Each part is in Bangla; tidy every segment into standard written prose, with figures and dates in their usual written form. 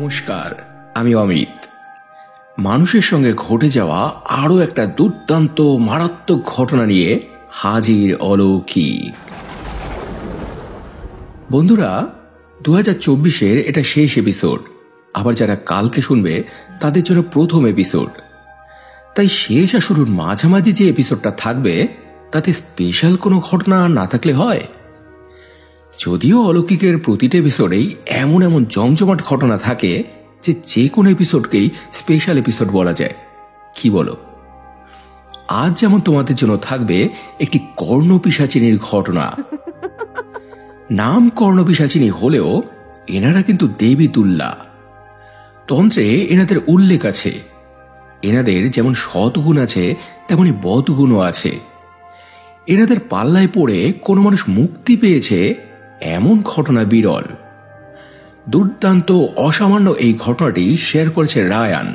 নমস্কার, আমি অমিত। মানুষের সঙ্গে ঘটে যাওয়া আরো একটা দুর্দান্ত মারাত্মক ঘটনা নিয়ে হাজির অলৌকিক। বন্ধুরা, 2024-এর এটা শেষ এপিসোড। আবার যারা কালকে শুনবে তাদের জন্য প্রথম এপিসোড। তাই শেষ আর শুরুর মাঝামাঝি যে এপিসোডটা থাকবে তাতে স্পেশাল কোনো ঘটনা না থাকলে হয়? যদিও অলৌকিকের প্রতিটা এপিসোডেই এমন এমন জমজমাট ঘটনা থাকে যে কোনো এপিসোডকেই স্পেশাল এপিসোড বলা যায়। কি বলো? আজ যেমন তোমাদের জন্য থাকবে একটি কর্ণপিশাচিনীর ঘটনা। নাম কর্ণপিশাচিনী হলেও এনারা কিন্তু দেবী তুল্যা। তন্ত্রে এনাদের উল্লেখ আছে। এনাদের যেমন সৎগুণ আছে তেমনি বদগুণও আছে। এনাদের পাল্লায় পড়ে কোনো মানুষ মুক্তি পেয়েছে এমন ঘটনা বিরল। দুর্দান্ত অসামান্য এই ঘটনাটি শেয়ার করেছে রায়ান।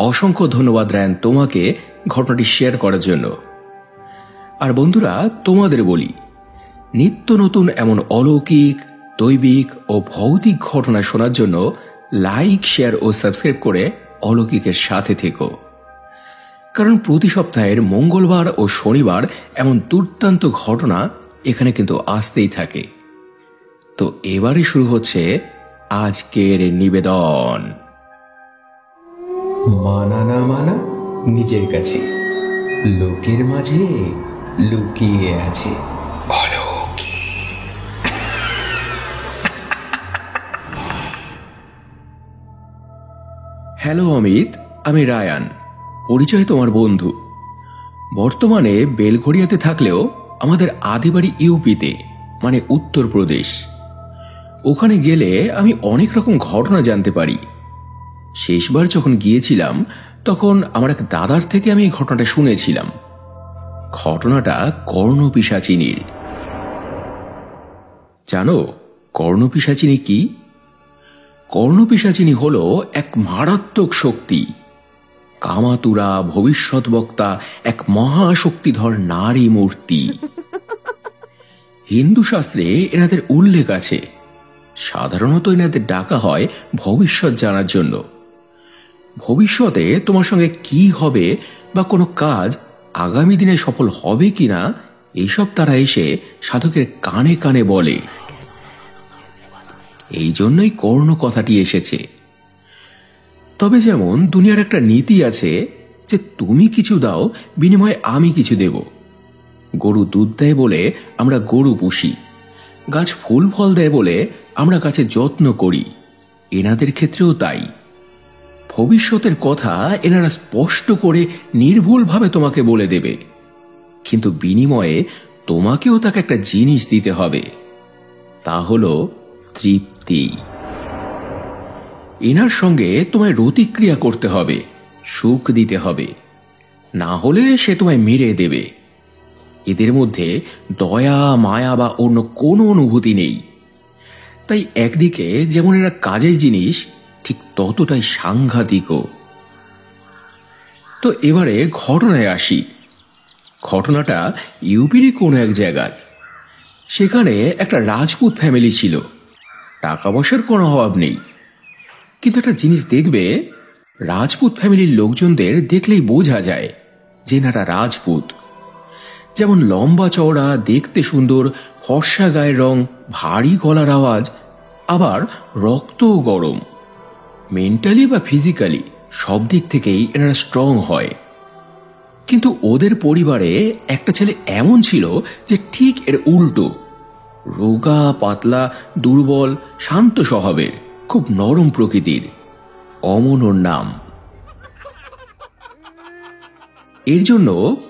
অসংখ্য ধন্যবাদ রায়ান তোমাকে ঘটনাটি শেয়ার করার জন্য। আর বন্ধুরা, তোমাদের বলি, নিত্য নতুন এমন অলৌকিক, দৈবিক ও ভৌতিক ঘটনা শোনার জন্য লাইক, শেয়ার ও সাবস্ক্রাইব করে অলৌকিকের সাথে থেকো। কারণ প্রতি সপ্তাহের মঙ্গলবার ও শনিবার এমন দুর্দান্ত ঘটনা এখানে কিন্তু আসতেই থাকে। তো এবারে শুরু হচ্ছে আজকের নিবেদন। মানা না মানা নিজের কাছে, লোকের মাঝে লুকিয়ে আছে হ্যালো অমিত, আমি রায়ান। পরিচয় তোমার বন্ধু। বর্তমানে বেলঘড়িয়াতে থাকলেও আমাদের আদি বাড়ি ইউপিতে, মানে উত্তরপ্রদেশ। ওখানে গেলে আমি অনেক রকম ঘটনা জানতে পারি। শেষবার যখন গিয়েছিলাম তখন আমার এক দাদার থেকে আমি এই ঘটনাটা শুনেছিলাম। ঘটনাটা কর্ণপিশাচিনীর। জানো কর্ণপিশাচিনী কি? কর্ণপিশাচিনী হল এক মারাত্মক শক্তি, কামাতুরা, ভবিষ্যৎ বক্তা, এক মহাশক্তিধর নারী মূর্তি। হিন্দু শাস্ত্রে এনাদের উল্লেখ আছে। সাধারণত এনাদের ডাকা হয় ভবিষ্যৎ জানার জন্য। ভবিষ্যতে তোমার সঙ্গে কি হবে বা কোনো কাজ আগামী দিনে সফল হবে কিনা এইসব তারা এসে সাধকের কানে কানে বলে। এই জন্যই কর্ণ কথাটি এসেছে। তবে যেমন দুনিয়ার একটা নীতি আছে যে তুমি কিছু দাও বিনিময়ে আমি কিছু দেব। গরু দুধ দেয় বলে আমরা গরু পুষি, গাছ ফুল ফল দেয় বলে আমরা গাছের যত্ন করি। এনাদের ক্ষেত্রেও তাই। ভবিষ্যতের কথা এনারা স্পষ্ট করে নির্ভুলভাবে তোমাকে বলে দেবে, কিন্তু বিনিময়ে তোমাকেও তাকে একটা জিনিস দিতে হবে। তা হলো তৃপ্তি। এনার সঙ্গে তোমায় রতিক্রিয়া করতে হবে, সুখ দিতে হবে, না হলে সে তোমায় মেরে দেবে। এদের মধ্যে দয়া, মায়া বা অন্য কোনো অনুভূতি নেই। তাই একদিকে যেমন এরা কাজের জিনিস, ঠিক ততটাই সাংঘাতিকও। তো এবারে ঘটনায় আসি। ঘটনাটা ইউপিরই কোনো এক জায়গার। সেখানে একটা রাজপুত ফ্যামিলি ছিল। টাকা পয়সার কোনো অভাব নেই, কিন্তু একটা জিনিস দেখবে, রাজপুত ফ্যামিলির লোকজনদের দেখলেই বোঝা যায় যে এনারা রাজপুত। যেমন লম্বা চওড়া, দেখতে সুন্দর, ফর্সা গায়ের রং, ভারী গলার আওয়াজ, আবার রক্তও গরম। মেন্টালি বা ফিজিক্যালি সব দিক থেকেই এনারা স্ট্রং হয়। কিন্তু ওদের পরিবারে একটা ছেলে এমন ছিল যে ঠিক এর উল্টো। রোগা, পাতলা, দুর্বল, শান্ত স্বভাবের, খুব নরম প্রকৃতির। অমন ওর নাম। এর জন্য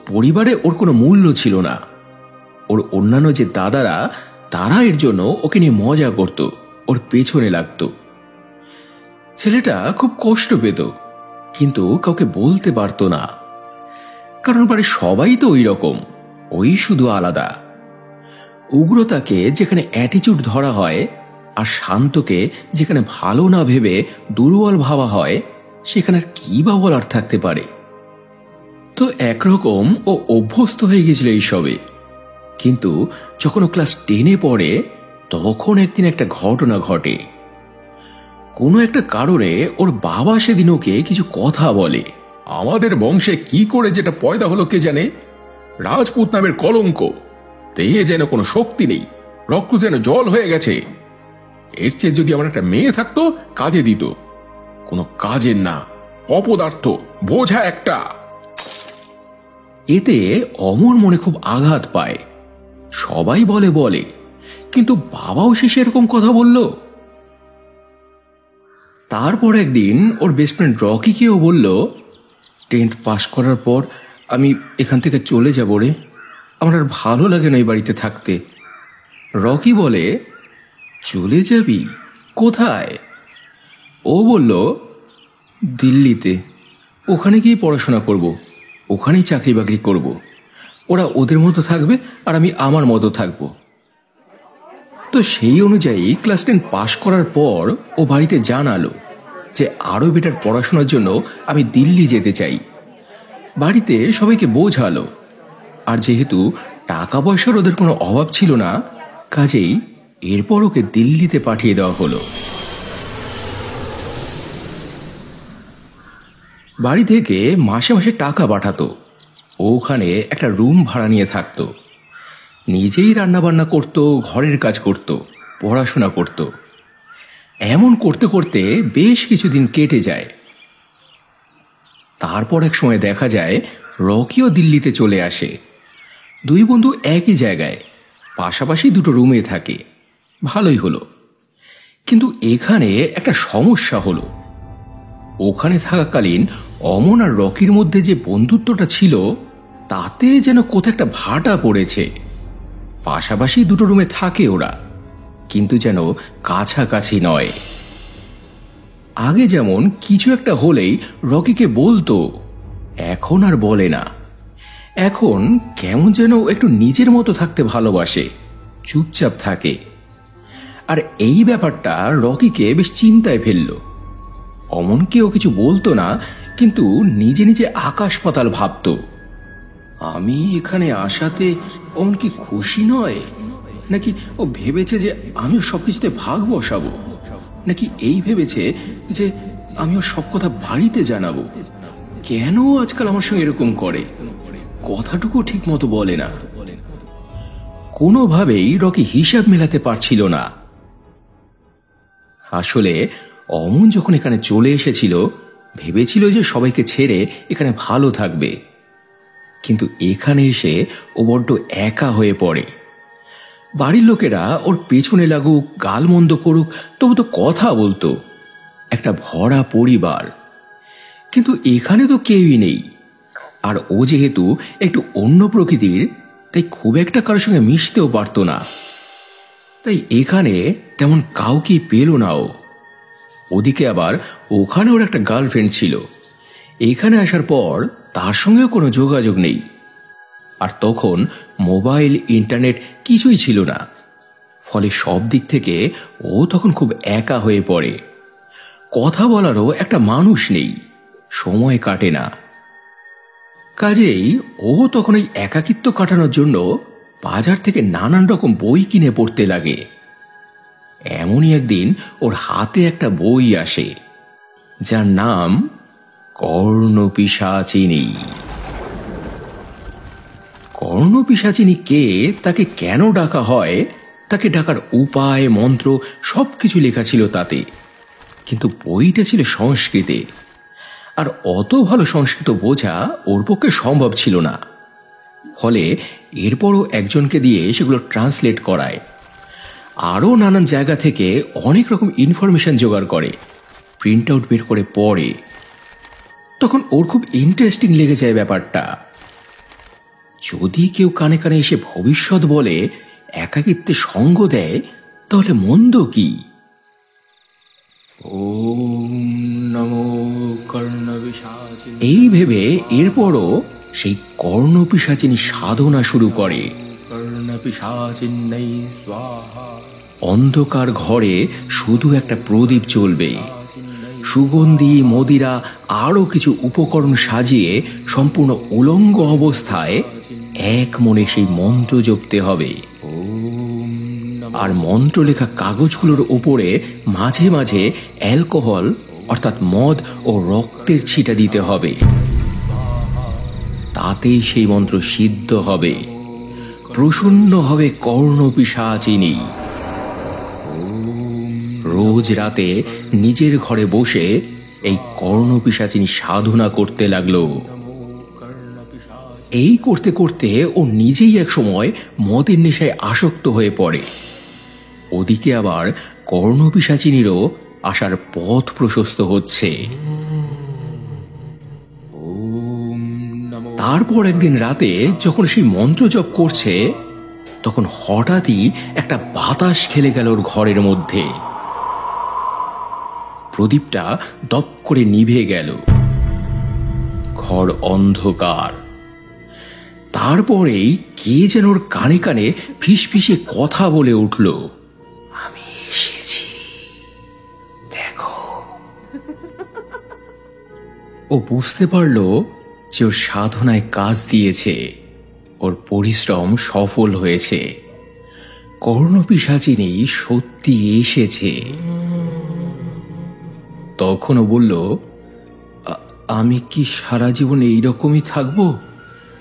পরিবারে ওর কোনো মূল্য ছিল না। ওর অন্যান্য যে দাদারা, তারা এর জন্য ওকে নিয়ে মজা করত, ওর পেছনে লাগত। ছেলেটা খুব কষ্ট পেত, কিন্তু কাউকে বলতে পারত না। কারণ বাড়ির সবাই তো ওই রকম, ওই শুধু আলাদা। উগ্রতাকে যেখানে অ্যাটিচিউড ধরা হয়, আর শান্তকে যেখানে ভালো না ভেবে দুর্বল ভাবা হয়, সেখানে আর কি বা বলার থাকতে পারে। তো একরকম ও অভ্যস্ত হয়ে গেছিল এইসবে। কিন্তু যখন ও ক্লাস 10-এ পড়ে, তখন একদিন একটা ঘটনা ঘটে। কোনো একটা কারণে ওর বাবা সেদিন ওকে কিছু কথা বলে। আমাদের বংশে কি করে যেটা পয়দা হলো কে জানে, রাজপুত নামের কলঙ্ক, দেহে যেন কোনো শক্তি নেই, রক্ত যেন জল হয়ে গেছে। এর চেয়ে যদি আমার একটা মেয়ে থাকতো কাজে দিত, কোনো কাজের না, অপদার্থ, বোঝা একটা। এতে অমর মনে খুব আঘাত পায়। সবাই বলে বলে, কিন্তু বাবাও শেষে এরকম কথা বলল। তারপর একদিন ওর বেস্ট ফ্রেন্ড রকিকেও বলল, 10th পাস করার পর আমি এখান থেকে চলে যাব রে, আমার আর ভালো লাগে না এই বাড়িতে থাকতে। রকি বলে, চলে যাবি কোথায়? ও বলল, দিল্লিতে, ওখানে গিয়ে পড়াশোনা করব, ওখানেই চাকরি বাকরি করব, ওরা ওদের মতো থাকবে আর আমি আমার মতো থাকব। তো সেই অনুযায়ী ক্লাস 10 পাশ করার পর ও বাড়িতে জানালো যে আরো বেটার পড়াশোনার জন্য আমি দিল্লি যেতে চাই। বাড়িতে সবাইকে বোঝালো, আর যেহেতু টাকা পয়সার ওদের কোনো অভাব ছিল না, কাজেই এরপর ওকে দিল্লিতে পাঠিয়ে দেওয়া হলো। বাড়ি থেকে মাসে মাসে টাকা পাঠাতো। ওখানে একটা রুম ভাড়া নিয়ে থাকতো, নিজেই রান্নাবান্না করত, ঘরের কাজ করত, পড়াশোনা করত। এমন করতে করতে বেশ কিছুদিন কেটে যায়। তারপর এক সময় দেখা যায় রকিও দিল্লিতে চলে আসে। দুই বন্ধু একই জায়গায় পাশাপাশি দুটো রুমে থাকে, ভালোই হলো। কিন্তু এখানে একটা সমস্যা হলো। ওখানে থাকাকালীন অমন আর রকির মধ্যে যে বন্ধুত্বটা ছিল, তাতে যেন কোথাও একটা ভাটা পড়েছে। পাশাপাশি দুটো রুমে থাকে ওরা, কিন্তু যেন কাছাকাছি নয়। আগে যেমন কিছু একটা হলেই রকিকে বলতো, এখন আর বলে না। এখন কেমন যেন একটু নিজের মতো থাকতে ভালোবাসে, চুপচাপ থাকে। আর এই ব্যাপারটা রকিকে বেশ চিন্তায় ফেলল। অমনকেও কিছু বলতো না, কিন্তু নিজে নিজে আকাশ পাতাল ভাবত। আমি এখানে আসাতে অমন কি খুশি নয়, নাকি ও ভেবেছে যে আমিও সবকিছুতে ভাগ বসাবো, নাকি এই ভেবেছে যে আমি ওর সব কথা বাড়িতে জানাবো? কেন আজকাল আমার সঙ্গে এরকম করে, কথাটুকু ঠিক মতো বলে না। কোনোভাবেই রকি হিসাব মেলাতে পারছিল না। আসলে অমন যখন এখানে চলে এসেছিল, ভেবেছিল যে সবাইকে ছেড়ে এখানে ভালো থাকবে, কিন্তু এখানে এসে ও বড্ড একা হয়ে পড়ে। বাড়ির লোকেরা ওর পেছনে লাগুক, গালমন্দ করুক, তবু তো কথা বলতো, একটা ভরা পরিবার। কিন্তু এখানে তো কেউই নেই। আর ও যেহেতু একটু অন্য প্রকৃতির, তাই খুব একটা কারোর সঙ্গে মিশতেও পারতো না। তাই এখানে তেমন কাউকে পেল না ও। ওদিকে আবার ওখানে ওর একটা গার্লফ্রেন্ড ছিল, এখানে আসার পর তার সঙ্গেও কোনো যোগাযোগ নেই। আর তখন মোবাইল, ইন্টারনেট কিছুই ছিল না, ফলে সব দিক থেকে ও তখন খুব একা হয়ে পড়ে। কথা বলারও একটা মানুষ নেই, সময় কাটে না। কাজেই ও তখন এই একাকিত্ব কাটানোর জন্য বাজার থেকে নানান রকম বই কিনে পড়তে লাগে। এমনই একদিন ওর হাতে একটা বই আসে, যার নাম কর্ণপিশাচিনী। কর্ণপিশাচিনী কে, তাকে কেন ডাকা হয়, তাকে ডাকার উপায়, মন্ত্র সবকিছু লেখা ছিল তাতে। কিন্তু বইটা ছিল সংস্কৃতে, আর অত ভালো সংস্কৃত বোঝা ওর পক্ষে সম্ভব ছিল না। ফলে এরপরও একজনকে দিয়ে সেগুলো ট্রান্সলেট করায়, আরও নানান জায়গা থেকে অনেক রকম ইনফরমেশন জোগাড় করে, প্রিন্ট আউট বের করে পড়ে। তখন ওর খুব ইন্টারেস্টিং লেগে যায় ব্যাপারটা। যদি কেউ কানে কানে এসে ভবিষ্যৎ বলে, একাকিত্বে সঙ্গ দেয়, তাহলে মন্দ কি? ওম নমো কর্ণপিশাচিনী, এই ভেবে এরপরও সেই কর্ণপিশাচিনী সাধনা শুরু করে। কর্ণপিশাচিন্যৈ স্বাহা। অন্ধকার ঘরে শুধু একটা প্রদীপ জ্বলবে, সুগন্ধি, মদিরা, আরো কিছু উপকরণ সাজিয়ে সম্পূর্ণ উলঙ্গ অবস্থায় এক মনে সেই মন্ত্র জপতে হবে। আর মন্ত্র লেখা কাগজগুলোর উপরে মাঝে মাঝে অ্যালকোহল অর্থাৎ মদ ও রক্তের ছিটা দিতে হবে। তাতেই সেই মন্ত্র সিদ্ধ হবে, প্রসন্ন হবে কর্ণপিশাচিনী। রোজ রাতে নিজের ঘরে বসে এই কর্ণপিশাচিনী সাধনা করতে লাগলো। এই করতে করতে ও নিজেই এক সময় মদের নেশায় আসক্ত হয়ে পড়ে। ওদিকে আবার কর্ণপিশাচিনীরও আসার পথ প্রশস্ত হচ্ছে। তারপর একদিন রাতে যখন সেই মন্ত্র জপ করছে, তখন হঠাৎই একটা বাতাস খেলে গেল ওর ঘরের মধ্যে। প্রদীপটা দপ করে নিভে গেল, ঘর অন্ধকার। তারপরেই কে যেন ওর কানে কানে ফিসফিসে কথা বলে উঠল, আমি এসেছি, দেখো। ও বুঝতে পারল যে ওর সাধনায় কাজ দিয়েছে, ওর পরিশ্রম সফল হয়েছে, কর্ণপিশাচিনী সত্যি এসেছে। তখনও বলল, আমি কি সারা জীবন এইরকমই থাকবো?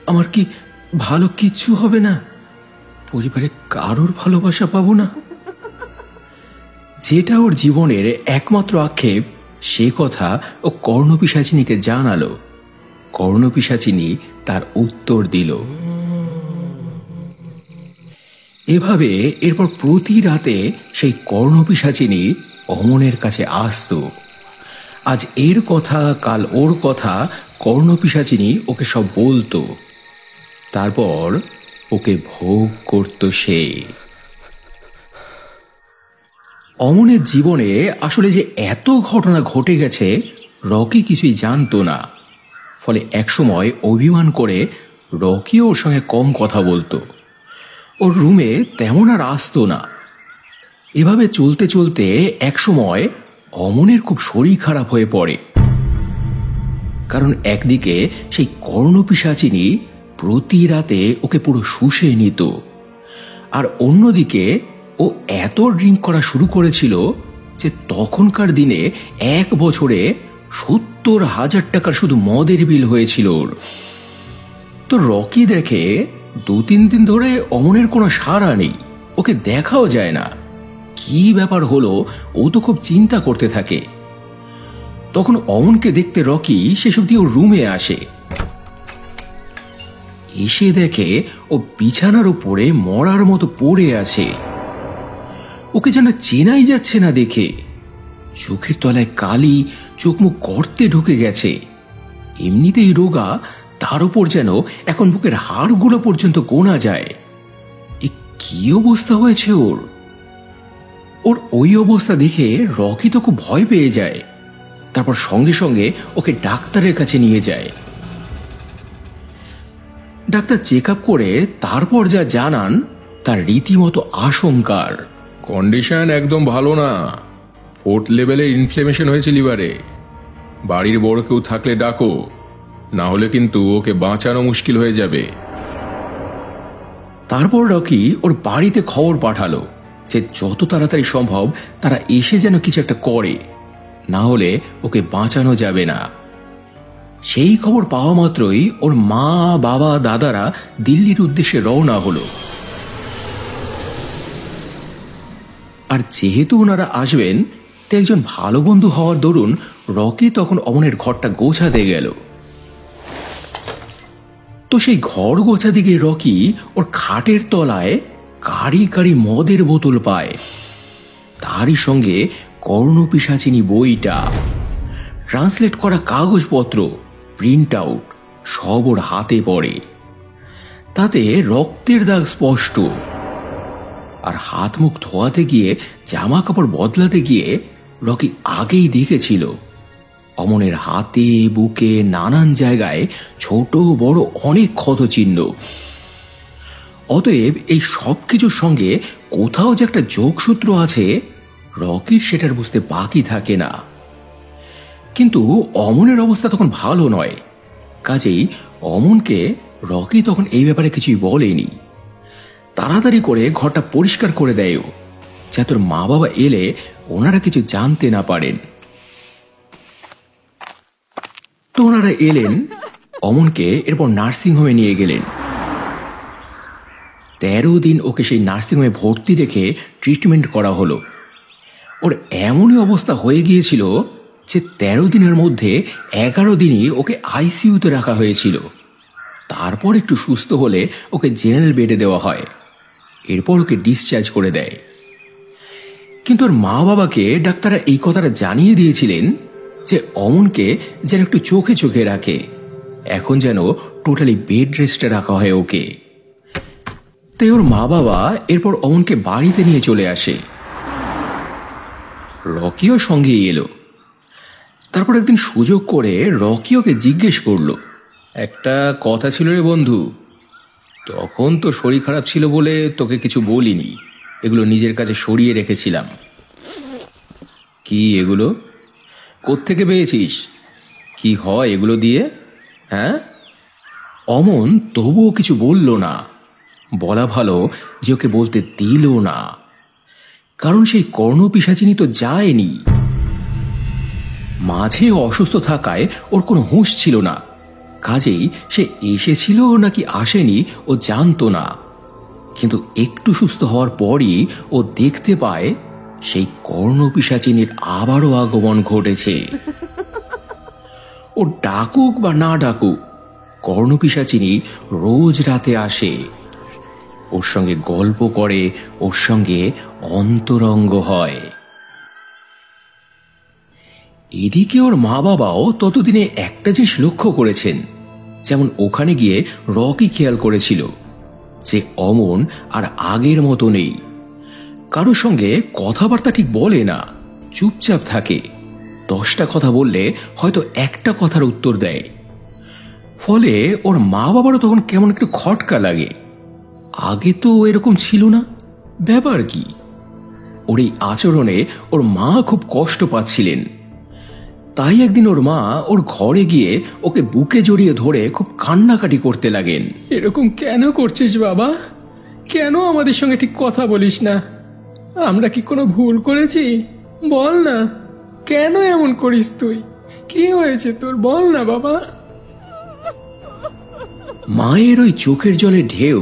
আমার কি ভালো কিচ্ছু হবে না? পরিবারে কারোর ভালোবাসা পাবো না? যেটা ওর জীবনের একমাত্র আক্ষেপ, সে কথা ও কর্ণপিশাচিনীকে জানালো। কর্ণপিশাচিনী তার উত্তর দিল। এভাবে এরপর প্রতি রাতে সেই কর্ণপিশাচিনী অমনের কাছে আসতো। আজ এর কথা, কাল ওর কথা, কর্ণপিশাচিনী ওকে সব বলতো। তারপর ওকে ভোগ করত সে। অমনের জীবনে আসলে যে এত ঘটনা ঘটে গেছে রকি কিছুই জানতো না। ফলে একসময় অভিমান করে রকি ওর সঙ্গে কম কথা বলতো, ওর রুমে তেমন আর আসতো না। এভাবে চলতে চলতে একসময় অমনের খুব শরীর খারাপ হয়ে পড়ে। কারণ একদিকে সেই কর্ণপিশাচিনী প্রতি রাতে ওকে পুরো শুষে নিত, আর অন্যদিকে ও এত ড্রিঙ্ক করা শুরু করেছিল যে তখনকার দিনে 1 বছরে 70,000 টাকার শুধু মদের বিল হয়েছিল ওর। তো রকি দেখে 2-3 দিন ধরে অমনের কোনো সাড়া নেই, ওকে দেখাও যায় না। কি ব্যাপার হলো ও তো খুব চিন্তা করতে থাকে। তখন অমনকে দেখতে রকি সেসব দিয়ে ওর রুমে আসে। এসে দেখে ও বিছানার উপরে মরার মতো পড়ে আছে। ওকে যেন চেনাই যাচ্ছে না দেখে। চোখের তলায় কালি, চোখ মুখ গর্তে ঢুকে গেছে। এমনিতেই রোগা, তার উপর যেন এখন বুকের হাড়গুলো পর্যন্ত গোনা যায়। এ কি অবস্থা হয়েছে ওর? ওর ওই অবস্থা দেখে রকি তো খুব ভয় পেয়ে যায়। তারপর সঙ্গে সঙ্গে ওকে ডাক্তারের কাছে নিয়ে যায়। ডাক্তার চেক আপ করে তারপর যা জানান তার রীতিমতো আশঙ্কার। কন্ডিশন একদম ভালো না, 4th লেভেলের ইনফ্লেমেশন হয়েছে লিভারে। বাড়ির বড় কেউ থাকলে ডাকো, না হলে কিন্তু ওকে বাঁচানো মুশকিল হয়ে যাবে। তারপর রকি ওর বাড়িতে খবর পাঠালো যে যত তাড়াতাড়ি সম্ভব তারা এসে যেন কিছু একটা করে, না হলে ওকে বাঁচানো যাবে না। সেই খবর পাওয়া মাত্রই ওর মা, বাবা, দাদারা দিল্লির উদ্দেশ্যে রওনা হলো। আর যেহেতু ওনারা আসবেন, তো একজন ভালো বন্ধু হওয়ার দরুন রকি তখন অমনের ঘরটা গোছাতে গেল। তো সেই ঘর গোছাতে গিয়ে রকি ওর খাটের তলায় কারি কারি মদের বোতল পায়, তারই সঙ্গে কর্ণপিশাচিনী বইটা, ট্রান্সলেট করা কাগজপত্র, প্রিন্ট আউট সব ওর হাতে পড়ে। তাতে রক্তের দাগ স্পষ্ট। আর হাত মুখ ধোয়াতে গিয়ে, জামা কাপড় বদলাতে গিয়ে রকি আগেই দেখেছিল অমনের হাতে, বুকে, নানান জায়গায় ছোট বড় অনেক ক্ষত চিহ্ন। অতএব এই সব কিছুর সঙ্গে কোথাও যে একটা যোগসূত্র আছে, রকির সেটার বুঝতে বাকি থাকে না। কিন্তু অমনের অবস্থা তখন ভালো নয়, কাজেই অমনকে রকি তখন এই ব্যাপারে কিছুই বলেনি। তাড়াতাড়ি করে ঘরটা পরিষ্কার করে দেয় যা তোর মা বাবা এলে ওনারা কিছু জানতে না পারেন। তো ওনারা এলেন, অমনকে এরপর নার্সিংহোমে নিয়ে গেলেন। 13 দিন ওকে সেই নার্সিংহোমে ভর্তি রেখে ট্রিটমেন্ট করা হলো। ওর এমনই অবস্থা হয়ে গিয়েছিল যে 13 দিনের মধ্যে 11 দিনই ওকে আইসিইউতে রাখা হয়েছিল। তারপর একটু সুস্থ হলে ওকে জেনারেল বেডে দেওয়া হয়, এরপর ওকে ডিসচার্জ করে দেয়। কিন্তু ওর মা বাবাকে ডাক্তাররা এই কথাটা জানিয়ে দিয়েছিলেন যে অমনকে যেন একটু চোখে চোখে রাখে, এখন যেন টোটালি বেড রেস্টে রাখা হয় ওকে। তাই ওর মা বাবা এরপর অমনকে বাড়িতে নিয়ে চলে আসে। রকিও সঙ্গেই এলো। তারপর একদিন সুযোগ করে রকি ওকে জিজ্ঞেস করলো, একটা কথা ছিল রে বন্ধু, তখন তো শরীর খারাপ ছিল বলে তোকে কিছু বলিনি, এগুলো নিজের কাছে সরিয়ে রেখেছিলাম। কি এগুলো? কোত্থেকে পেয়েছিস? কি হয় এগুলো দিয়ে? হ্যাঁ? অমন তবুও কিছু বলল না। বলা ভালো যে ওকে বলতে দিল না, কারণ সেই কর্ণপিশাচিনী তো যায়নি। মাঝে অসুস্থ থাকায় ওর কোনো হুঁশ ছিল না, কাজেই সে এসেছিল নাকি আসেনি ও জানতো না। কিন্তু একটু সুস্থ হওয়ার পরই ও দেখতে পায় সেই কর্ণপিশাচিনীর আবারও আগমন ঘটেছে। ও ডাকুক বা না ডাকুক, কর্ণপিশাচিনী রোজ রাতে আসে, ওর সঙ্গে গল্প করে, ওর সঙ্গে অন্তরঙ্গ হয়। এদিকে ওর মা বাবাও ততদিনে একটা জিনিস লক্ষ্য করেছেন, যেমন ওখানে গিয়ে রকি খেয়াল করেছিল যে অমন আর আগের মতো নেই, কারোর সঙ্গে কথাবার্তা ঠিক বলে না, চুপচাপ থাকে। 10টা কথা বললে হয়তো একটা কথার উত্তর দেয়। ফলে ওর মা বাবারও তখন কেমন একটু খটকা লাগে, আগে তো এরকম ছিল না, ব্যাপার কি? ওর এই আচরণে ওর মা খুব কষ্ট পাচ্ছিলেন। তাই একদিন ওর মা ওর ঘরে গিয়ে ওকে বুকে জড়িয়ে ধরে খুব কান্নাকাটি করতে লাগেন। এরকম কেন করছিস বাবা? কেন আমাদের সঙ্গে ঠিক কথা বলিস না? আমরা কি কোনো ভুল করেছি? বল না, কেন এমন করিস তুই? কি হয়েছে তোর, বল না বাবা। মায়ের ওই চোখের জলে ঢেউ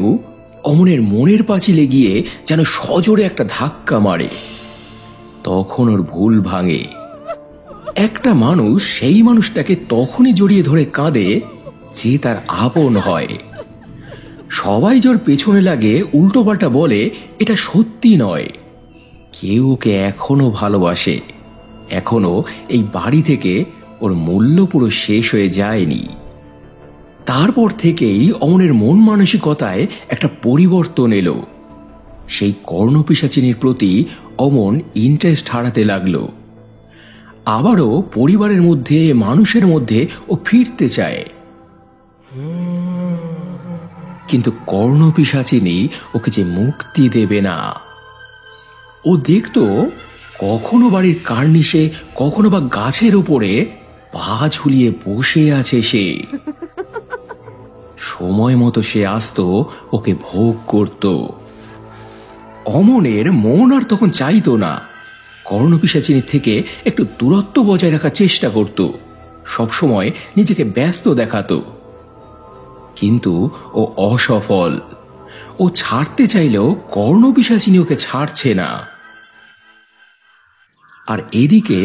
অমনের মনের পাঁচিলে গিয়ে যেন সজোরে একটা ধাক্কা মারে। তখন ওর ভুল ভাঙে। একটা মানুষ সেই মানুষটাকে তখনই জড়িয়ে ধরে কাঁদে যে তার আপন হয়। সবাই যার পেছনে লাগে উল্টোপাল্টা বলে এটা সত্যি নয়। কেউ ওকে এখনো ভালোবাসে, এখনো এই বাড়ি থেকে ওর মূল্য পুরো শেষ হয়ে যায়নি। তারপর থেকেই অমনের মন মানসিকতায় একটা পরিবর্তন এলো। সেই কর্ণপিশাচিনীর প্রতি অমন ইন্টারেস্ট হারাতে লাগলো। আবারও পরিবারের মধ্যে, মানুষের মধ্যে ও ফিরতে চায়। কিন্তু কর্ণপিশাচিনী ওকে যে মুক্তি দেবে না। ও দেখতো কখনো বাড়ির কার্নিশে, কখনো বা গাছের উপরে পা ঝুলিয়ে বসে আছে সে। সময় মতো সে আসতো, ওকে ভোগ করত। অমনের মন আর তখন চাইতো না, কর্ণপিশাচিনীর থেকে একটু দূরত্ব বজায় রাখার চেষ্টা করত, সবসময় নিজেকে ব্যস্ত দেখাতো। কিন্তু ও অসফল। ও ছাড়তে চাইলেও কর্ণপিশাচিনী ওকে ছাড়ছে না। আর এদিকে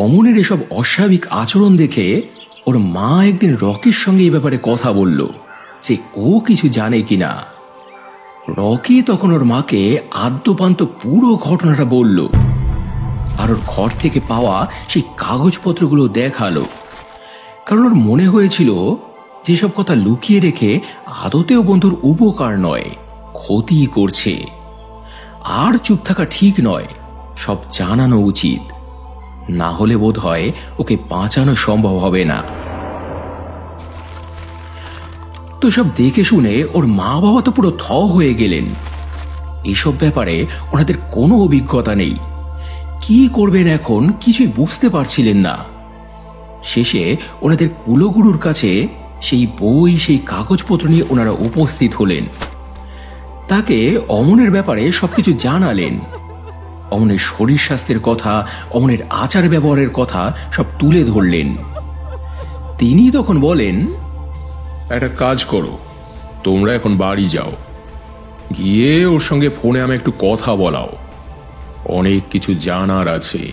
অমনের এসব অস্বাভাবিক আচরণ দেখে ওর মা একদিন রকির সঙ্গে এই ব্যাপারে কথা বলল যে ও কিছু জানে কিনা। রকি তখন ওর মাকে আদ্যপান্ত পুরো ঘটনাটা বলল, আর ওর ঘর থেকে পাওয়া সেই কাগজপত্রগুলো দেখালো। কারণ ওর মনে হয়েছিল যেসব কথা লুকিয়ে রেখে আদতেও বন্ধুর উপকার নয়, ক্ষতি করছে। আর চুপ থাকা ঠিক নয়, সব জানানো উচিত, না হলে বোধ হয় ওকে বাঁচানো সম্ভব হবে না। তো সব দেখে শুনে ওর মা বাবা তো পুরো থ হয়ে গেলেন। এসব ব্যাপারে ওনাদের কোনো অভিজ্ঞতা নেই, কি করবেন এখন কিছুই বুঝতে পারছিলেন না। শেষে ওনাদের কুলগুরুর কাছে সেই বই, সেই কাগজপত্র নিয়ে ওনারা উপস্থিত হলেন। তাকে অমনের ব্যাপারে সবকিছু জানালেন। অমনের শরীর স্বাস্থ্যের কথা, অমনের আচার ব্যবহারের কথা সব তুলে ধরলেন। তিনি তখন বলেন, একটা কাজ করো, তোমরা এখন বাড়ি যাও, গিয়ে ওর সঙ্গে ফোনে আমি একটু কথা বলাও, অনেক কিছু জানার আছে।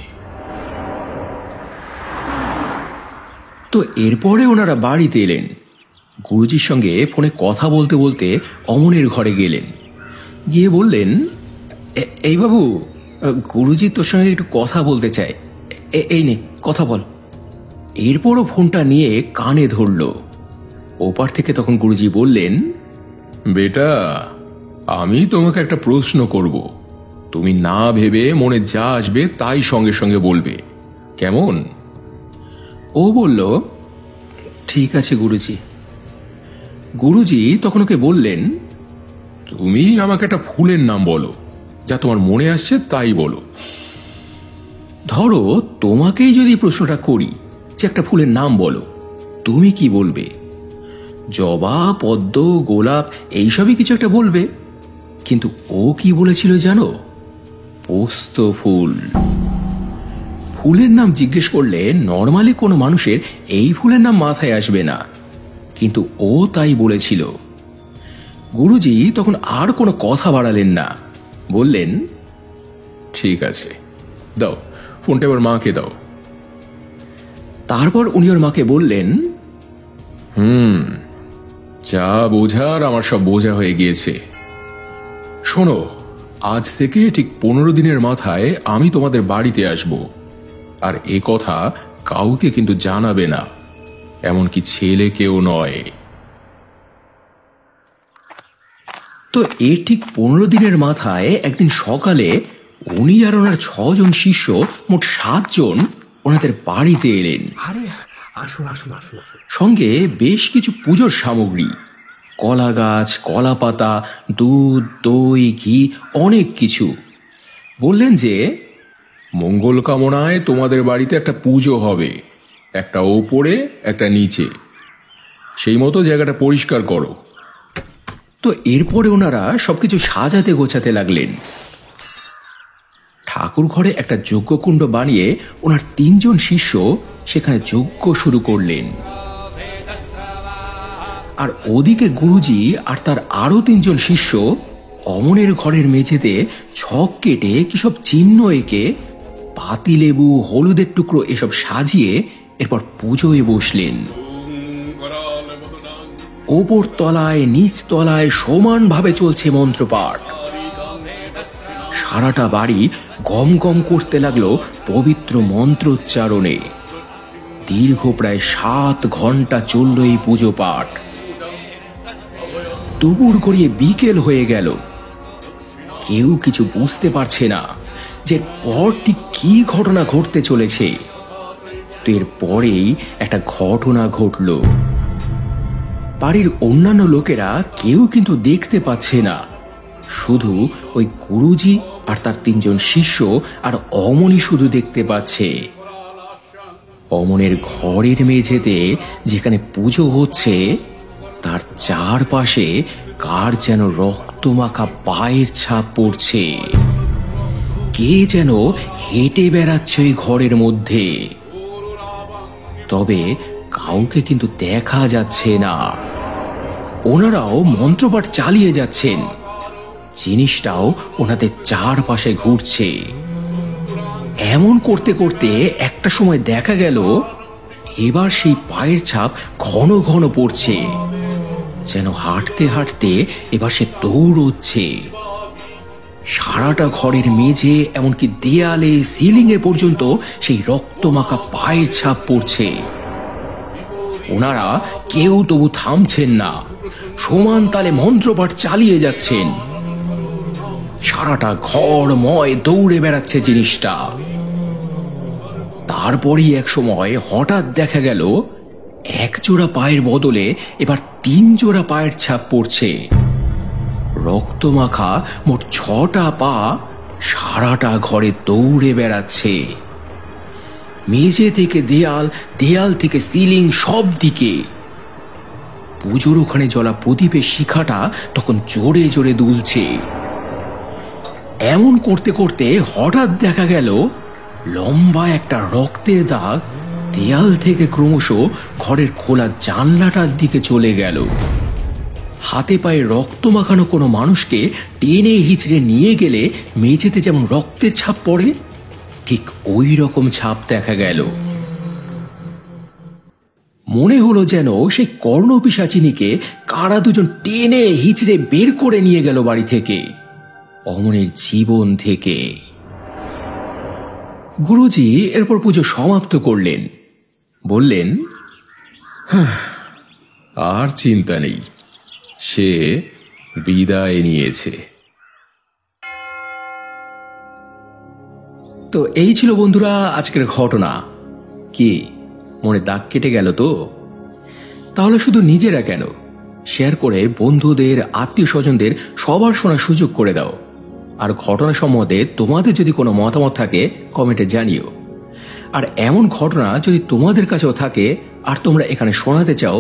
তো এরপরে ওনারা বাড়িতে এলেন। গুরুজির সঙ্গে ফোনে কথা বলতে বলতে অমনের ঘরে গেলেন। গিয়ে বললেন, এই বাবু, গুরুজি তোর সঙ্গে একটু কথা বলতে চায়, এই নে কথা বল। এরপরও ফোনটা নিয়ে কানে ধরল। ওপার থেকে তখন গুরুজি বললেন, বেটা, আমি তোমাকে একটা প্রশ্ন করব, তুমি না ভেবে মনে যা আসবে তাই সঙ্গে সঙ্গে বলবে, কেমন? ও বলল, ঠিক আছে গুরুজি। গুরুজি তখন ওকে বললেন, তুমি আমাকে একটা ফুলের নাম বলো, যা তোমার মনে আসছে তাই বলো। ধরো তোমাকেই যদি প্রশ্নটা করি যে একটা ফুলের নাম বলো, তুমি কি বলবে? জবা, পদ্ম, গোলাপ এইসবই কিছু একটা বলবে। কিন্তু ও কি বলেছিল জানো? পোস্ত ফুল। ফুলের নাম জিজ্ঞেস করলে নর্মালি কোনো মানুষের এই ফুলের নাম মাথায় আসবে না, কিন্তু ও তাই বলেছিল। গুরুজি তখন আর কোনো কথা বাড়ালেন না, বললেন, ঠিক আছে, দাও ফোনটা এবার মাকে দাও। তারপর উনি ওর মাকে বললেন, যা বোঝার আমার সব বোঝা হয়ে গিয়েছে। শোনো, আজ থেকে ঠিক 15 দিনের মাথায় আমি তোমাদের বাড়িতে আসব, আর এ কথা কাউকে কিন্তু জানাবে না, এমনকি ছেলে কেউ নয়। তো এর ঠিক 15 দিনের মাথায় একদিন সকালে উনি আর ওনার 6 জন শিষ্য, মোট 7 জন ওনাদের বাড়িতে এলেন। সঙ্গে বেশ কিছু পুজোর সামগ্রী, কলা গাছ, কলা পাতা, দুধ, দই, ঘি, অনেক কিছু। বললেন যে, মঙ্গল কামনায় তোমাদের বাড়িতে একটা পুজো হবে, একটা ওপরে একটা নিচে, সেই মতো জায়গাটা পরিষ্কার করো। তো এরপরে ওনারা সবকিছু সাজাতে গোছাতে লাগলেন। ঠাকুর ঘরে একটা যজ্ঞকুণ্ড বানিয়ে ওনার 3 জন শিষ্য সেখানে যজ্ঞ শুরু করলেন। আর ওদিকে গুরুজি আর তার আরো 3 জন শিষ্য অমনের ঘরের মেঝেতে ছক কেটে কিসব চিহ্ন এঁকে পাতিলেবু, হলুদের টুকরো এসব সাজিয়ে এরপর পুজোয় বসলেন। ওপর তলায় নিচ তলায় সমানভাবে চলছে মন্ত্রপাঠ। সারাটা বাড়ি গম গম করতে লাগলো পবিত্র মন্ত্রোচ্চারণে। দীর্ঘ প্রায় 7 ঘন্টা চলল এই পুজো পাঠ। দুপুর গড়িয়ে বিকেল হয়ে গেল। কেউ কিছু বুঝতে পারছে না যে পরটি কি ঘটনা ঘটতে চলেছে। তো এর পরেই একটা ঘটনা ঘটল। বাড়ির অন্যান্য লোকেরা কেউ কিন্তু দেখতে পাচ্ছে না, শুধু ওই গুরুজি আর তার 3 জন শিষ্য আর অমনি শুধু দেখতে পাচ্ছে। অমনের ঘরের মেঝেতে যেখানে পুজো হচ্ছে তার চারপাশে কার যেন রক্তমাখা পায়ের ছাপ পড়ছে। কে যেন হেঁটে বেড়াচ্ছে ওই ঘরের মধ্যে, তবে কাউকে কিন্তু দেখা যাচ্ছে না। ওনারাও মন্ত্রপাঠ চালিয়ে যাচ্ছেন, জিনিসটাও ওনাদের চারপাশে ঘুরছে। এমন করতে করতে একটা সময় দেখা গেল এবার সেই পায়ের ছাপ ঘন ঘন পড়ছে, যেন হাঁটতে হাঁটতে এবার সে দৌড়চ্ছে। সারাটা ঘরের মেঝে, এমনকি দেয়ালে, সিলিংয়ে পর্যন্ত সেই রক্তমাখা পায়ের ছাপ পড়ছে। ওনারা কেউ তবু থামছেন না, সমান তালে মন্ত্রপাঠ চালিয়ে যাচ্ছেন। সারাটা ঘরময় দৌড়ে বেড়াচ্ছে জিনিসটা। তারপরই এক সময় হঠাৎ দেখা গেল 1 জোড়া পায়ের বদলে এবার 3 জোড়া পায়ের ছাপ পড়ছে। রক্তমাখা মোট 6টা পা সারাটা ঘরে দৌড়ে বেড়াচ্ছে। মেঝে থেকে দেয়াল, দেয়াল থেকে সিলিং, সব দিকে। পুজোর ওখানে জ্বলা প্রদীপের শিখাটা তখন জোরে জোরে দুলছে। এমন করতে করতে হঠাৎ দেখা গেল লম্বা একটা রক্তের দাগ দেয়াল থেকে ক্রমশ ঘরের খোলা জানলাটার দিকে চলে গেল। হাতে পায়ে রক্ত মাখানো কোনো মানুষকে টেনে হিচড়ে নিয়ে গেলে মেঝেতে যেমন রক্তের ছাপ পড়ে, ঠিক ওই রকম ছাপ দেখা গেল। মনে হলো যেন সেই কর্ণপিশাচিনীকে কারা দুজন টেনে হিচড়ে বের করে নিয়ে গেল বাড়ি থেকে, অমনের জীবন থেকে। গুরুজি এরপর পুজো সমাপ্ত করলেন, বললেন, আর চিন্তা নেই, সে বিদায় নিয়েছে। তো এই ছিল বন্ধুরা আজকের ঘটনা। কি মনে দাগ কেটে গেল তো? তাহলে শুধু নিজেরা কেন, শেয়ার করে বন্ধুদের, আত্মীয় স্বজনদের সবার শোনার সুযোগ করে দাও। আর ঘটনা সম্বন্ধে তোমাদের যদি কোনো মতামত থাকে কমেন্টে জানিও। আর এমন ঘটনা যদি তোমাদের কাছেও থাকে আর তোমরা এখানে শোনাতে চাও,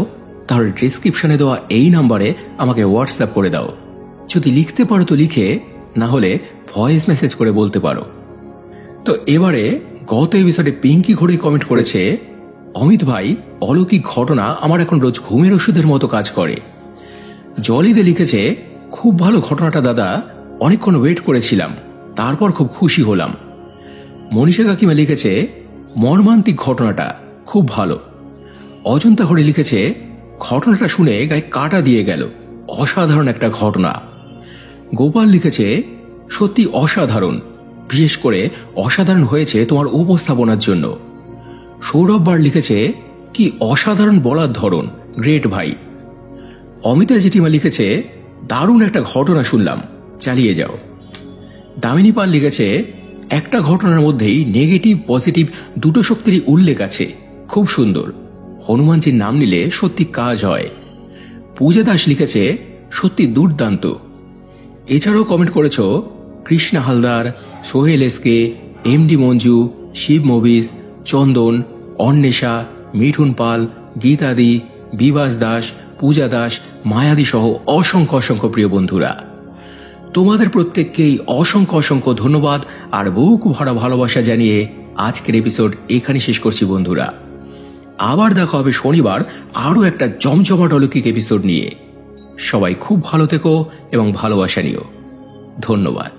তাহলে ডেসক্রিপশনে দেওয়া এই নাম্বারে আমাকে হোয়াটসঅ্যাপ করে দাও। যদি লিখতে পারো তো লিখে, না হলে ভয়েস মেসেজ করে বলতে পারো। তো এবারে গত এপিসোডে পিঙ্কি ঘড়ি কমেন্ট করেছে, অমিত ভাই, অলৌকিক ঘটনা আমার এখন রোজ ঘুমের ওষুধের মতো কাজ করে। জলিদে লিখেছে, খুব ভালো ঘটনাটা দাদা, অনেকক্ষণ ওয়েট করেছিলাম, তারপর খুব খুশি হলাম। মনীষা কাকিমা লিখেছে, মর্মান্তিক ঘটনাটা খুব ভালো। অজন্তা ঘড়ি লিখেছে, ঘটনাটা শুনে গায়ে কাটা দিয়ে গেল, অসাধারণ একটা ঘটনা। গোপাল লিখেছে, সত্যি অসাধারণ, বিশেষ করে অসাধারণ হয়েছে তোমার উপস্থাপনার জন্য। সৌরভ বার লিখেছে, কি অসাধারণ বলার ধরন, গ্রেট ভাই। অমিতা জেঠিমা লিখেছে, দারুণ একটা ঘটনা শুনলাম, চালিয়ে যাও। দামিনী পাল লিখেছে, একটা ঘটনার মধ্যেই নেগেটিভ পজিটিভ দুটো শক্তিরই উল্লেখ আছে, খুব সুন্দর, হনুমানজির নাম নিলে সত্যি কাজ হয়। পূজা দাস লিখেছে, সত্যি দুর্দান্ত। এছাড়াও কমেন্ট করেছ Krishna Haldar, Sohel SK, MD Manju, Shiv movies, Chandan, Anwesha, Mithun Pal, গীতাদি, বিভাস দাস, পূজা দাস, মায়াদি সহ অসংখ্য অসংখ্য প্রিয় বন্ধুরা, তোমাদের প্রত্যেককেই অসংখ্য অসংখ্য ধন্যবাদ আর বুক ভরা ভালোবাসা জানিয়ে আজকের এপিসোড এখানে শেষ করছি বন্ধুরা। আবার দেখা হবে শনিবার আরও একটা জমজমাট অলৌকিক এপিসোড নিয়ে। সবাই খুব ভালো থেকো এবং ভালোবাসা নিও। ধন্যবাদ।